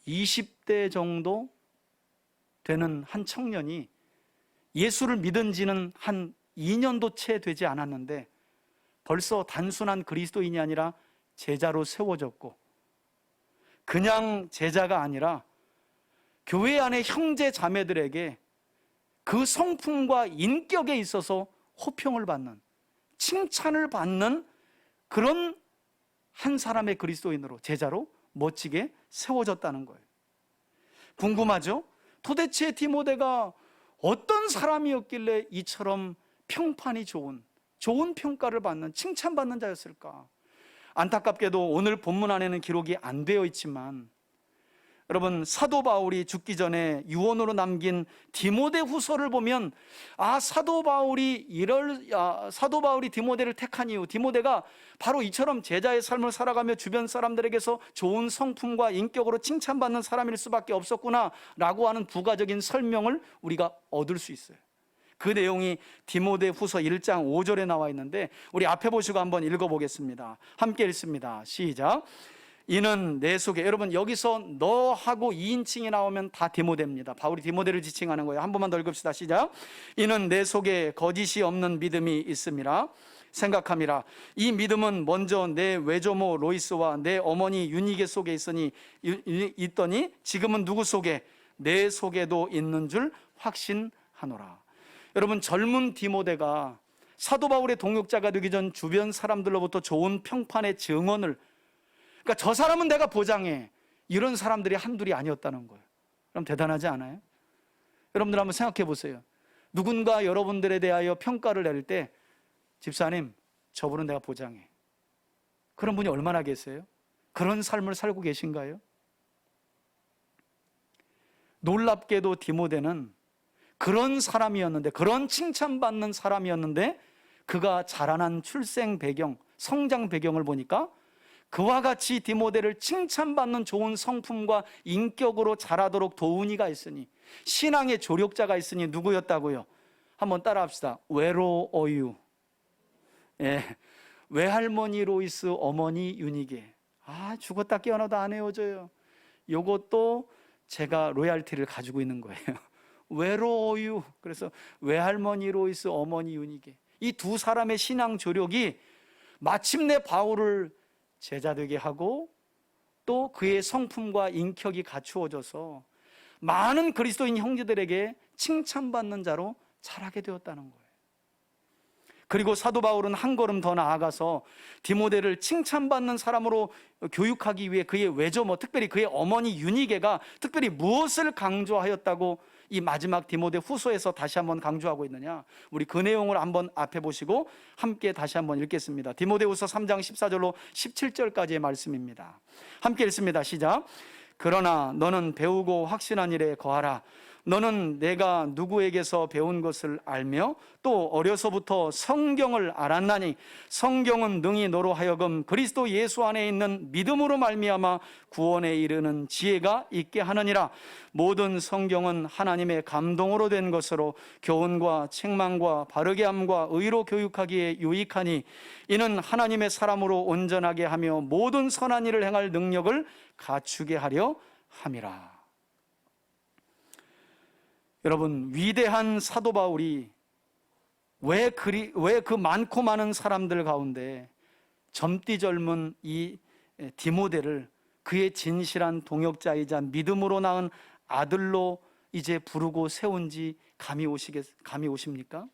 20대 정도 되는 한 청년이 예수를 믿은 지는 한 2년도 채 되지 않았는데 벌써 단순한 그리스도인이 아니라 제자로 세워졌고, 그냥 제자가 아니라 교회 안의 형제 자매들에게 그 성품과 인격에 있어서 호평을 받는, 칭찬을 받는 그런 한 사람의 그리스도인으로, 제자로 멋지게 세워졌다는 거예요. 궁금하죠? 도대체 디모데가 어떤 사람이었길래 이처럼 평판이 좋은 평가를 받는, 칭찬받는 자였을까? 안타깝게도 오늘 본문 안에는 기록이 안 되어 있지만, 여러분, 사도 바울이 죽기 전에 유언으로 남긴 디모데 후서를 보면 사도 바울이 디모데를 택한 이유, 디모데가 바로 이처럼 제자의 삶을 살아가며 주변 사람들에게서 좋은 성품과 인격으로 칭찬받는 사람일 수밖에 없었구나라고 하는 부가적인 설명을 우리가 얻을 수 있어요. 그 내용이 디모데 후서 1장 5절에 나와 있는데 우리 앞에 보시고 한번 읽어보겠습니다. 함께 읽습니다. 시작. 이는 내 속에, 여러분 여기서 너하고 2인칭이 나오면 다 디모데입니다. 바울이 디모데를 지칭하는 거예요. 한 번만 더 읽읍시다. 시작. 이는 내 속에 거짓이 없는 믿음이 있음이라 생각함이라. 이 믿음은 먼저 내 외조모 로이스와 내 어머니 유니게 속에 있더니 지금은 누구 속에? 내 속에도 있는 줄 확신하노라. 여러분, 젊은 디모데가 사도 바울의 동역자가 되기 전 주변 사람들로부터 좋은 평판의 증언을, 그러니까 저 사람은 내가 보장해, 이런 사람들이 한둘이 아니었다는 거예요. 그럼 대단하지 않아요? 여러분들 한번 생각해 보세요. 누군가 여러분들에 대하여 평가를 낼 때 집사님, 저분은 내가 보장해, 그런 분이 얼마나 계세요? 그런 삶을 살고 계신가요? 놀랍게도 디모데는 그런 사람이었는데, 그런 칭찬받는 사람이었는데, 그가 자라난 출생 배경, 성장 배경을 보니까 그와 같이 디모데를 칭찬받는 좋은 성품과 인격으로 자라도록 도운 이가 있으니, 신앙의 조력자가 있으니 누구였다고요? 한번 따라합시다. 외로어유. 외할머니 로이스, 어머니 유니게. 죽었다 깨어나도 안 헤어져요. 요것도 제가 로얄티를 가지고 있는 거예요. 외로어유. 그래서 외할머니 로이스, 어머니 유니게. 이 두 사람의 신앙 조력이 마침내 바울을 제자되게 하고 또 그의 성품과 인격이 갖추어져서 많은 그리스도인 형제들에게 칭찬받는 자로 자라게 되었다는 거예요. 그리고 사도 바울은 한 걸음 더 나아가서 디모데를 칭찬받는 사람으로 교육하기 위해 그의 외조모, 특별히 그의 어머니 유니게가 특별히 무엇을 강조하였다고 이 마지막 디모데 후서에서 다시 한번 강조하고 있느냐, 우리 그 내용을 한번 앞에 보시고 함께 다시 한번 읽겠습니다. 디모데 후서 3장 14절로 17절까지의 말씀입니다. 함께 읽습니다. 시작. 그러나 너는 배우고 확신한 일에 거하라. 너는 내가 누구에게서 배운 것을 알며 또 어려서부터 성경을 알았나니 성경은 능히 너로 하여금 그리스도 예수 안에 있는 믿음으로 말미암아 구원에 이르는 지혜가 있게 하느니라. 모든 성경은 하나님의 감동으로 된 것으로 교훈과 책망과 바르게 함과 의로 교육하기에 유익하니 이는 하나님의 사람으로 온전하게 하며 모든 선한 일을 행할 능력을 갖추게 하려 함이라. 여러분, 위대한 사도 바울이 왜 그 많고 많은 사람들 가운데 젊디 젊은 이 디모데를 그의 진실한 동역자이자 믿음으로 낳은 아들로 이제 부르고 세운지 감이 오십니까?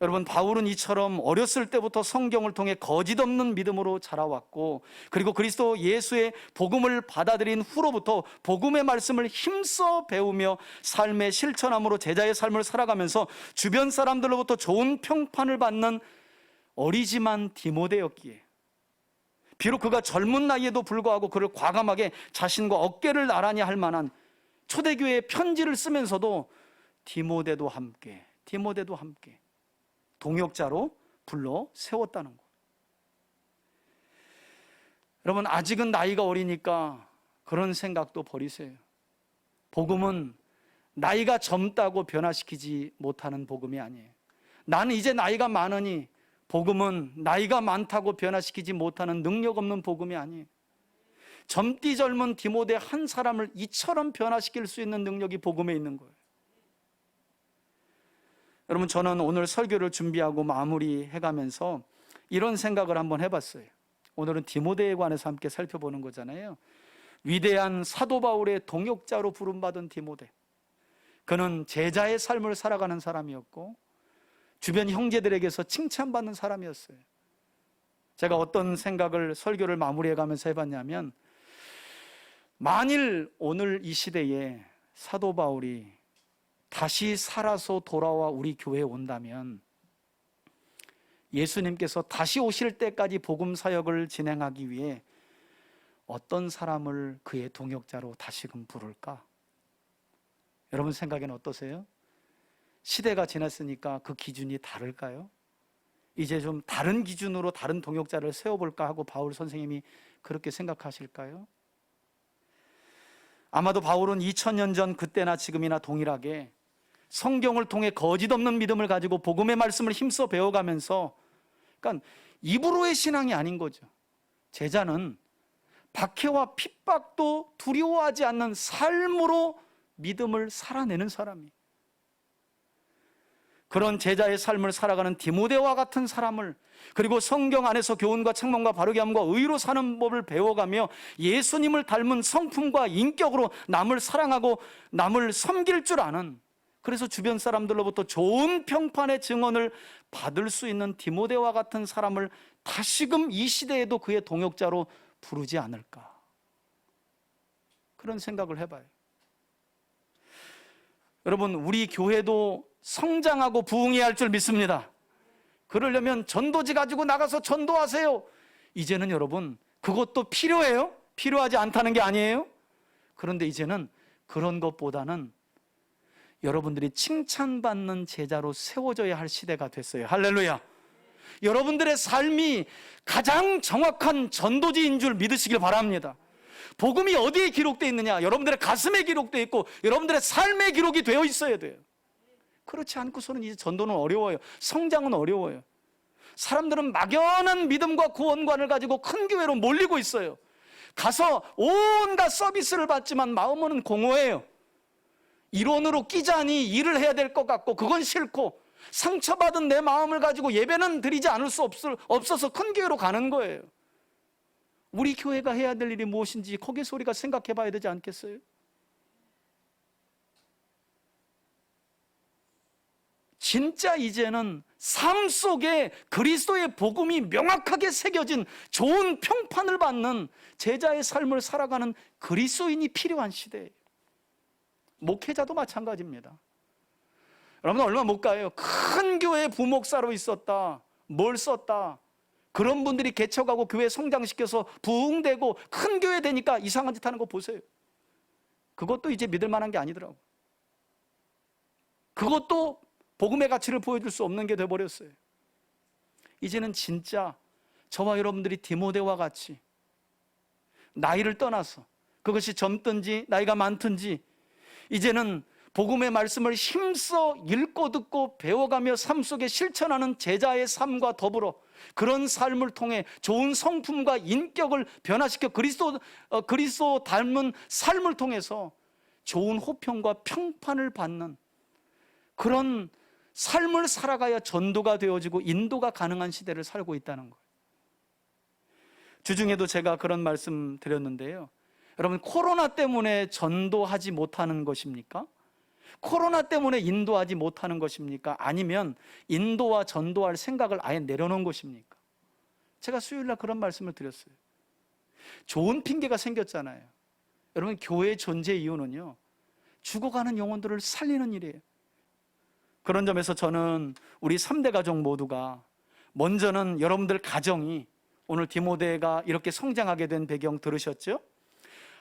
여러분, 바울은 이처럼 어렸을 때부터 성경을 통해 거짓 없는 믿음으로 자라왔고, 그리고 그리스도 예수의 복음을 받아들인 후로부터 복음의 말씀을 힘써 배우며 삶의 실천함으로 제자의 삶을 살아가면서 주변 사람들로부터 좋은 평판을 받는 어리지만 디모데였기에, 비록 그가 젊은 나이에도 불구하고 그를 과감하게 자신과 어깨를 나란히 할 만한 초대교회의 편지를 쓰면서도 디모데도 함께 동역자로 불러 세웠다는 것. 여러분, 아직은 나이가 어리니까 그런 생각도 버리세요. 복음은 나이가 젊다고 변화시키지 못하는 복음이 아니에요. 나는 이제 나이가 많으니 복음은 나이가 많다고 변화시키지 못하는 능력 없는 복음이 아니에요. 젊디 젊은 디모데 한 사람을 이처럼 변화시킬 수 있는 능력이 복음에 있는 거예요. 여러분, 저는 오늘 설교를 준비하고 마무리해가면서 이런 생각을 한번 해봤어요. 오늘은 디모데에 관해서 함께 살펴보는 거잖아요. 위대한 사도 바울의 동역자로 부름받은 디모데, 그는 제자의 삶을 살아가는 사람이었고 주변 형제들에게서 칭찬받는 사람이었어요. 제가 어떤 생각을 설교를 마무리해가면서 해봤냐면, 만일 오늘 이 시대에 사도 바울이 다시 살아서 돌아와 우리 교회에 온다면 예수님께서 다시 오실 때까지 복음 사역을 진행하기 위해 어떤 사람을 그의 동역자로 다시금 부를까? 여러분 생각에는 어떠세요? 시대가 지났으니까 그 기준이 다를까요? 이제 좀 다른 기준으로 다른 동역자를 세워볼까 하고 바울 선생님이 그렇게 생각하실까요? 아마도 바울은 2000년 전 그때나 지금이나 동일하게 성경을 통해 거짓 없는 믿음을 가지고 복음의 말씀을 힘써 배워가면서, 그러니까 입으로의 신앙이 아닌 거죠. 제자는 박해와 핍박도 두려워하지 않는 삶으로 믿음을 살아내는 사람이, 그런 제자의 삶을 살아가는 디모데와 같은 사람을, 그리고 성경 안에서 교훈과 책망과 바르게 함과 의로 사는 법을 배워가며 예수님을 닮은 성품과 인격으로 남을 사랑하고 남을 섬길 줄 아는, 그래서 주변 사람들로부터 좋은 평판의 증언을 받을 수 있는 디모데와 같은 사람을 다시금 이 시대에도 그의 동역자로 부르지 않을까, 그런 생각을 해봐요. 여러분, 우리 교회도 성장하고 부흥해야 할 줄 믿습니다. 그러려면 전도지 가지고 나가서 전도하세요. 이제는 여러분 그것도 필요해요? 필요하지 않다는 게 아니에요. 그런데 이제는 그런 것보다는 여러분들이 칭찬받는 제자로 세워져야 할 시대가 됐어요. 할렐루야. 여러분들의 삶이 가장 정확한 전도지인 줄 믿으시길 바랍니다. 복음이 어디에 기록되어 있느냐? 여러분들의 가슴에 기록되어 있고 여러분들의 삶에 기록이 되어 있어야 돼요. 그렇지 않고서는 이제 전도는 어려워요. 성장은 어려워요. 사람들은 막연한 믿음과 구원관을 가지고 큰 교회로 몰리고 있어요. 가서 온갖 서비스를 받지만 마음은 공허해요. 이론으로 끼자니 일을 해야 될 것 같고 그건 싫고, 상처받은 내 마음을 가지고 예배는 드리지 않을 수 없어서 큰 교회로 가는 거예요. 우리 교회가 해야 될 일이 무엇인지 거기서 우리가 생각해 봐야 되지 않겠어요? 진짜 이제는 삶 속에 그리스도의 복음이 명확하게 새겨진 좋은 평판을 받는 제자의 삶을 살아가는 그리스도인이 필요한 시대예요. 목회자도 마찬가지입니다. 여러분 얼마 못 가요. 큰 교회 부목사로 있었다, 뭘 썼다, 그런 분들이 개척하고 교회 성장시켜서 부흥되고 큰 교회 되니까 이상한 짓 하는 거 보세요. 그것도 이제 믿을 만한 게 아니더라고. 그것도 복음의 가치를 보여줄 수 없는 게 돼버렸어요. 이제는 진짜 저와 여러분들이 디모데와 같이 나이를 떠나서, 그것이 젊든지 나이가 많든지, 이제는 복음의 말씀을 힘써 읽고 듣고 배워가며 삶 속에 실천하는 제자의 삶과 더불어 그런 삶을 통해 좋은 성품과 인격을 변화시켜 그리스도 닮은 삶을 통해서 좋은 호평과 평판을 받는 그런 삶을 살아가야 전도가 되어지고 인도가 가능한 시대를 살고 있다는 거예요. 주중에도 제가 그런 말씀 드렸는데요. 여러분, 코로나 때문에 전도하지 못하는 것입니까? 코로나 때문에 인도하지 못하는 것입니까? 아니면 인도와 전도할 생각을 아예 내려놓은 것입니까? 제가 수요일날 그런 말씀을 드렸어요. 좋은 핑계가 생겼잖아요. 여러분, 교회의 존재 이유는요, 죽어가는 영혼들을 살리는 일이에요. 그런 점에서 저는 우리 3대 가족 모두가, 먼저는 여러분들 가정이 오늘 디모데가 이렇게 성장하게 된 배경 들으셨죠?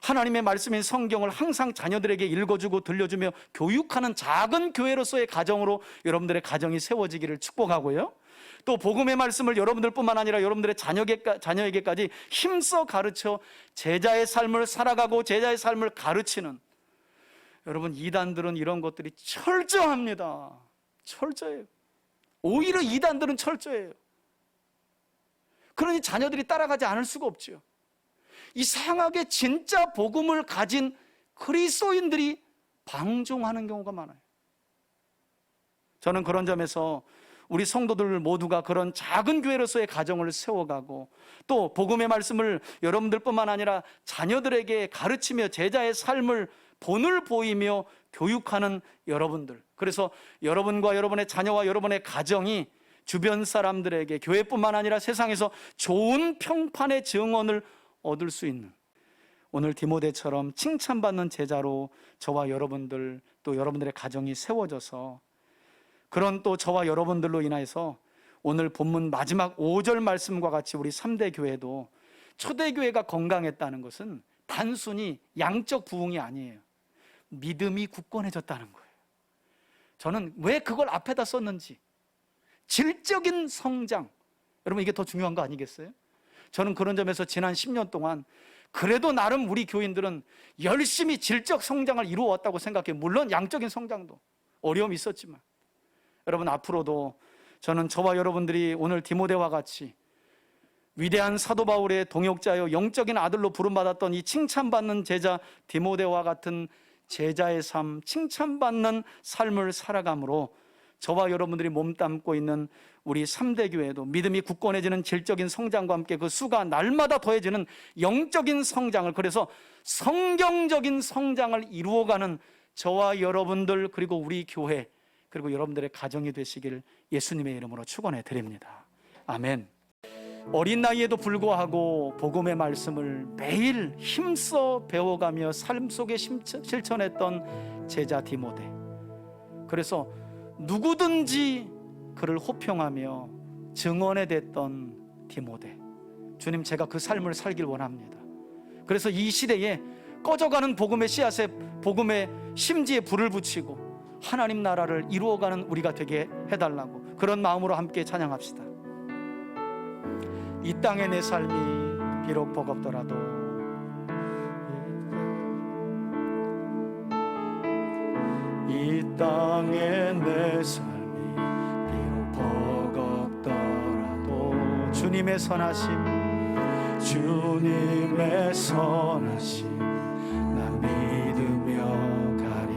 하나님의 말씀인 성경을 항상 자녀들에게 읽어주고 들려주며 교육하는 작은 교회로서의 가정으로 여러분들의 가정이 세워지기를 축복하고요, 또 복음의 말씀을 여러분들뿐만 아니라 여러분들의 자녀에게까지 힘써 가르쳐 제자의 삶을 살아가고 제자의 삶을 가르치는, 여러분 이단들은 이런 것들이 철저합니다. 철저해요. 오히려 이단들은 철저해요. 그러니 자녀들이 따라가지 않을 수가 없죠. 이상하게 진짜 복음을 가진 그리스도인들이 방종하는 경우가 많아요. 저는 그런 점에서 우리 성도들 모두가 그런 작은 교회로서의 가정을 세워가고, 또 복음의 말씀을 여러분들뿐만 아니라 자녀들에게 가르치며 제자의 삶을 본을 보이며 교육하는 여러분들, 그래서 여러분과 여러분의 자녀와 여러분의 가정이 주변 사람들에게 교회뿐만 아니라 세상에서 좋은 평판의 증언을 얻을 수 있는, 오늘 디모데처럼 칭찬받는 제자로 저와 여러분들 또 여러분들의 가정이 세워져서, 그런 또 저와 여러분들로 인해서 오늘 본문 마지막 5절 말씀과 같이 우리 3대 교회도 초대교회가 건강했다는 것은 단순히 양적 부흥이 아니에요. 믿음이 굳건해졌다는 거예요. 저는 왜 그걸 앞에다 썼는지, 질적인 성장, 여러분 이게 더 중요한 거 아니겠어요? 저는 그런 점에서 지난 10년 동안 그래도 나름 우리 교인들은 열심히 질적 성장을 이루어왔다고 생각해요. 물론 양적인 성장도 어려움이 있었지만, 여러분 앞으로도 저는 저와 여러분들이 오늘 디모데와 같이 위대한 사도 바울의 동역자요 영적인 아들로 부름받았던 이 칭찬받는 제자 디모데와 같은 제자의 삶, 칭찬받는 삶을 살아감으로 저와 여러분들이 몸담고 있는 우리 3대 교회도 믿음이 굳건해지는 질적인 성장과 함께 그 수가 날마다 더해지는 영적인 성장을, 그래서 성경적인 성장을 이루어가는 저와 여러분들, 그리고 우리 교회, 그리고 여러분들의 가정이 되시길 예수님의 이름으로 축원해 드립니다. 아멘. 어린 나이에도 불구하고 복음의 말씀을 매일 힘써 배워가며 삶 속에 실천했던 제자 디모데, 그래서 누구든지 그를 호평하며 증언해 댔던 디모데, 주님 제가 그 삶을 살길 원합니다. 그래서 이 시대에 꺼져가는 복음의 씨앗에, 복음의 심지에 불을 붙이고 하나님 나라를 이루어가는 우리가 되게 해달라고, 그런 마음으로 함께 찬양합시다. 이 땅의 내 삶이 비록 버겁더라도, 이 땅의 내 삶이 비록 버겁더라도 주님의 선하심, 주님의 선하심 나 믿으며 가리.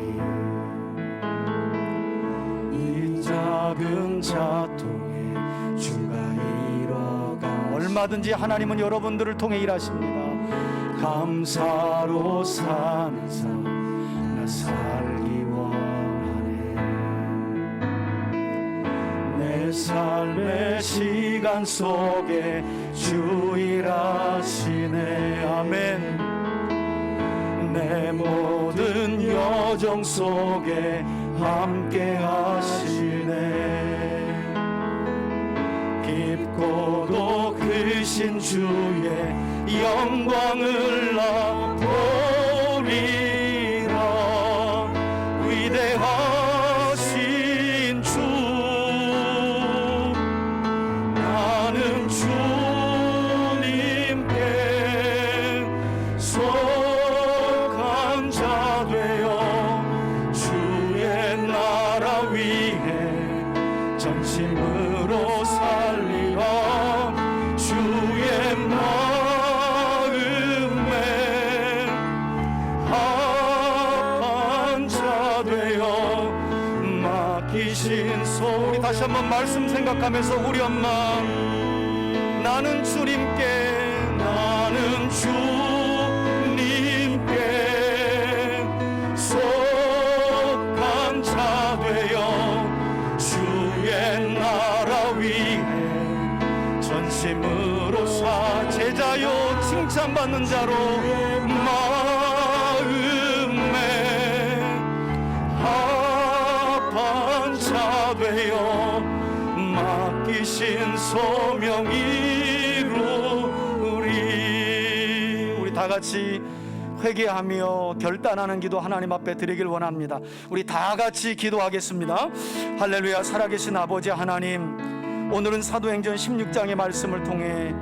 이 작은 자통에 주가 이뤄가. 얼마든지 하나님은 여러분들을 통해 일하십니다. 감사로 사는 삶 나 살기 원하네. 내 삶의 시간 속에 주 일하시네. 아멘. 내 모든 여정 속에 함께 하시네. 깊고도 크신 주의 영광을 나 보리라. 위대하신 주, 나는 주님께 속한 자 되어 주의 나라 위해 전심으로 살리라. 주의 마음에 합한 자 되어 맡기신 소. 우리 다시 한번 말씀 생각하면서 우리 엄마, 나는 주님께, 나는 주님께 속한 자 되어 주의 나라 위해 전심으로 사. 제자요 칭찬받는 자로 마음에 합한 자 되어 맡기신 소명 이루리. 우리 다 같이 회개하며 결단하는 기도 하나님 앞에 드리길 원합니다. 우리 다 같이 기도하겠습니다. 할렐루야. 살아계신 아버지 하나님, 오늘은 사도행전 16장의 말씀을 통해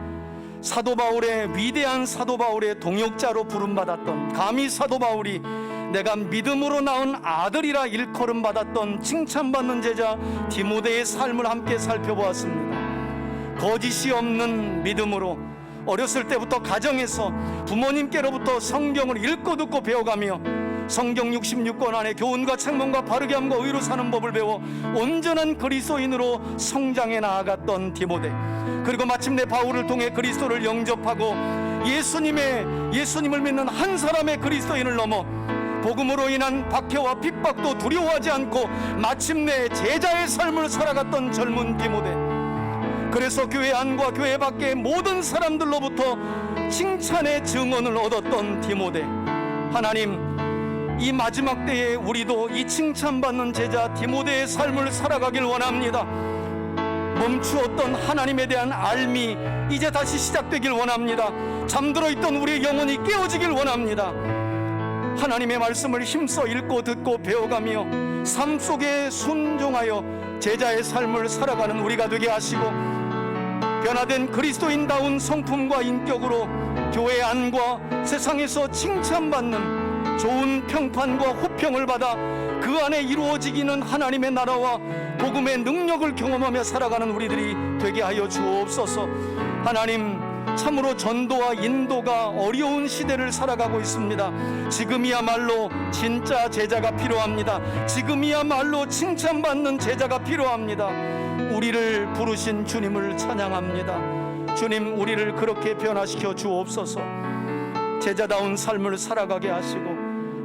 사도 바울의, 위대한 사도 바울의 동역자로 부름받았던, 감히 사도 바울이 내가 믿음으로 낳은 아들이라 일컬음 받았던 칭찬받는 제자 디모데의 삶을 함께 살펴보았습니다. 거짓이 없는 믿음으로 어렸을 때부터 가정에서 부모님께로부터 성경을 읽고 듣고 배워가며 성경 66권 안에 교훈과 책망과 바르게 함과 의로 사는 법을 배워 온전한 그리스도인으로 성장해 나아갔던 디모데, 그리고 마침내 바울을 통해 그리스도를 영접하고 예수님을 믿는 한 사람의 그리스도인을 넘어 복음으로 인한 박해와 핍박도 두려워하지 않고 마침내 제자의 삶을 살아갔던 젊은 디모데, 그래서 교회 안과 교회 밖의 모든 사람들로부터 칭찬의 증언을 얻었던 디모데, 하나님, 이 마지막 때에 우리도 이 칭찬받는 제자 디모데의 삶을 살아가길 원합니다. 멈추었던 하나님에 대한 알미 이제 다시 시작되길 원합니다. 잠들어 있던 우리의 영혼이 깨어지길 원합니다. 하나님의 말씀을 힘써 읽고 듣고 배워가며 삶 속에 순종하여 제자의 삶을 살아가는 우리가 되게 하시고, 변화된 그리스도인다운 성품과 인격으로 교회 안과 세상에서 칭찬받는 좋은 평판과 호평을 받아 그 안에 이루어지기는 하나님의 나라와 복음의 능력을 경험하며 살아가는 우리들이 되게 하여 주옵소서. 하나님, 참으로 전도와 인도가 어려운 시대를 살아가고 있습니다. 지금이야말로 진짜 제자가 필요합니다. 지금이야말로 칭찬받는 제자가 필요합니다. 우리를 부르신 주님을 찬양합니다. 주님, 우리를 그렇게 변화시켜 주옵소서. 제자다운 삶을 살아가게 하시고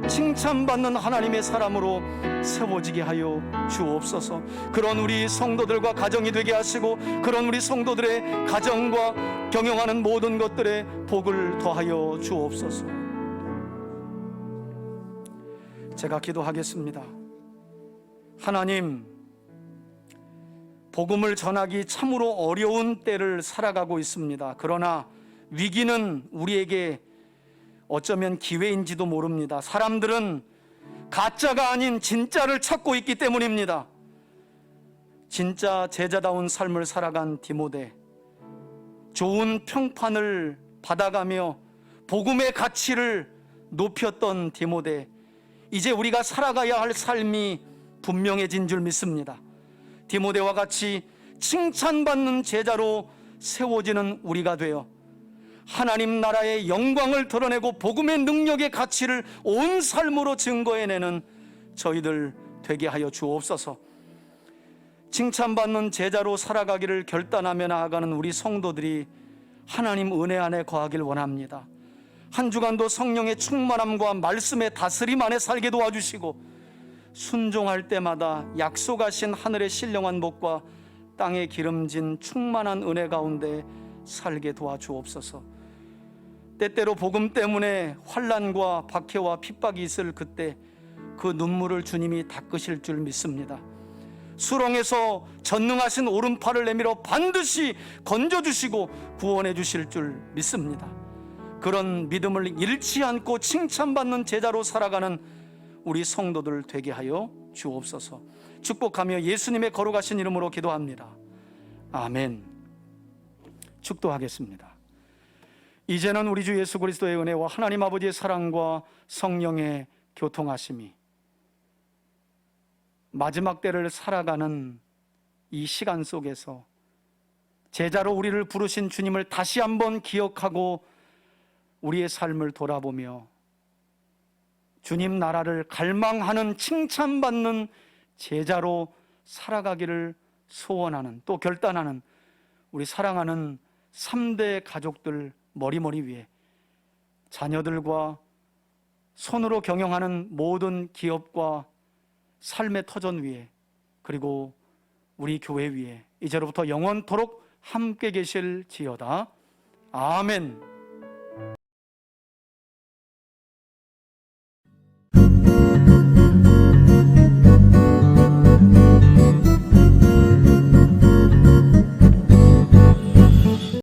칭찬받는 하나님의 사람으로 세워지게 하여 주옵소서. 그런 우리 성도들과 가정이 되게 하시고, 그런 우리 성도들의 가정과 경영하는 모든 것들에 복을 더하여 주옵소서. 제가 기도하겠습니다. 하나님, 복음을 전하기 참으로 어려운 때를 살아가고 있습니다. 그러나 위기는 우리에게 어쩌면 기회인지도 모릅니다. 사람들은 가짜가 아닌 진짜를 찾고 있기 때문입니다. 진짜 제자다운 삶을 살아간 디모데, 좋은 평판을 받아가며 복음의 가치를 높였던 디모데, 이제 우리가 살아가야 할 삶이 분명해진 줄 믿습니다. 디모데와 같이 칭찬받는 제자로 세워지는 우리가 되어 하나님 나라의 영광을 드러내고 복음의 능력의 가치를 온 삶으로 증거해내는 저희들 되게 하여 주옵소서. 칭찬받는 제자로 살아가기를 결단하며 나아가는 우리 성도들이 하나님 은혜 안에 거하길 원합니다. 한 주간도 성령의 충만함과 말씀의 다스림 안에 살게 도와주시고, 순종할 때마다 약속하신 하늘의 신령한 복과 땅에 기름진 충만한 은혜 가운데 살게 도와주옵소서. 때때로 복음 때문에 환난과 박해와 핍박이 있을 그때 그 눈물을 주님이 닦으실 줄 믿습니다. 수렁에서 전능하신 오른팔을 내밀어 반드시 건져주시고 구원해 주실 줄 믿습니다. 그런 믿음을 잃지 않고 칭찬받는 제자로 살아가는 우리 성도들 되게 하여 주옵소서. 축복하며 예수님의 거룩하신 이름으로 기도합니다. 아멘. 축도하겠습니다. 이제는 우리 주 예수 그리스도의 은혜와 하나님 아버지의 사랑과 성령의 교통하심이 마지막 때를 살아가는 이 시간 속에서 제자로 우리를 부르신 주님을 다시 한번 기억하고 우리의 삶을 돌아보며 주님 나라를 갈망하는 칭찬받는 제자로 살아가기를 소원하는, 또 결단하는 우리 사랑하는 3대 가족들 머리머리 위에, 자녀들과 손으로 경영하는 모든 기업과 삶의 터전 위에, 그리고 우리 교회 위에 이제로부터 영원토록 함께 계실지어다. 아멘.